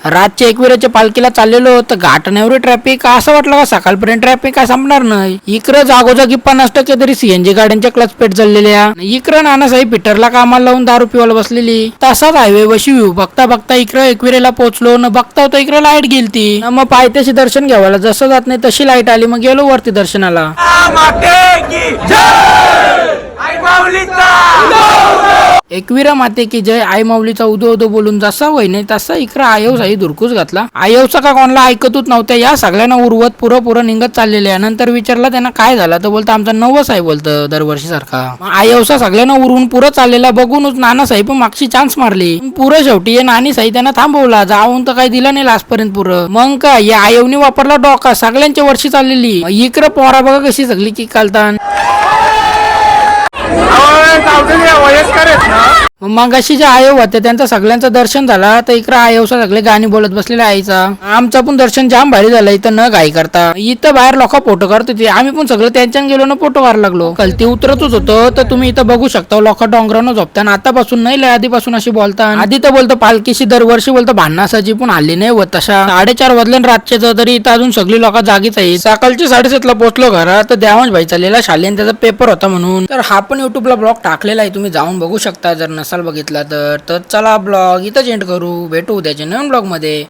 रातच्या एकविराच्या पालखीला चाललेलो तर घाटण्यावर ट्रॅफिक असं वाटलं का सकाळपर्यंत ट्रॅफिक काय संपणार नाही. इकडं जागोजागी 50% तरी सीएनजी गाड्यांच्या क्लच पेट जळलेल्या. इकडं नानासाहेब पीटरला कामाला लावून दारू पिवायला बसलेली. तसाच हायवे वशी व्ह्यू बघता बघता इकडं एकविरेला पोहोचलो न बघता होता इकडे लाईट गेलती. मग पायथ्याशी दर्शन घ्यावाला जसं जात नाही तशी लाईट आली. मग गेलो वरती दर्शनाला. एकविरा माते की जय. आई माऊलीचा उदो उदो बोलून जसा वय नाही तसा इकडं आयव साई धुरकूस घातला. आयवचा का कोणाला ऐकतच नव्हत्या. या सगळ्यांना उरवत पुरं निघत चाललेल्या. नंतर विचारला त्यांना काय झालं तर बोलतं आमचा नवस आहे बोलतं दरवर्षी सारखा. आयवसा सगळ्यांना उरवून पुरं चाललेला बघूनच नानासाहेब मागची चान्स मारली. पुरं शेवटी नानीसाई त्यांना थांबवला. जाऊन तर काही दिलं नाही लास्टपर्यंत पुरं. मग का या आयवनी वापरला डोका. सगळ्यांच्या वर्षी चाललेली. इकडं पोरा बघा कशी सगळी की कालतान. मग अशी जे आयोग होते त्यांचं सगळ्यांचं दर्शन झाला तर इकडं आयोसा सगळे गाणी बोलत बसलेले आईचा. आमचं पण दर्शन जाम भारी झालं. इथं न घाई करता इथं बाहेर लोक फोटो काढत होते. आम्ही पण सगळं त्यांच्यान गेलो ना फोटो काढायला लागलो. कलती उतरतच होतं तर तुम्ही इथं बघू शकता लोक डोंगरानं झोपताना. आतापासून नाही लय आधीपासून अशी बोलता. आधी तर बोलतो पालखीशी दरवर्षी बोलतो भांडणासाची पण हल्ली नाही होत तशा. 4:30 वाजले रातच्या तरी इथं अजून सगळी लोक जागीच आहेत. सकाळची 7:30 ला पोहोचलो घरात तर देवांश भाई चाललेला शालेन त्याचा पेपर होता म्हणून. तर हा पण युट्यूबला ब्लॉग टाकलेला आहे तुम्ही जाऊन बघू शकता जर नसाल बघितला तर. चला ब्लॉग इथं एंड करू. भेटू उद्याच्या नवीन ब्लॉग मध्ये.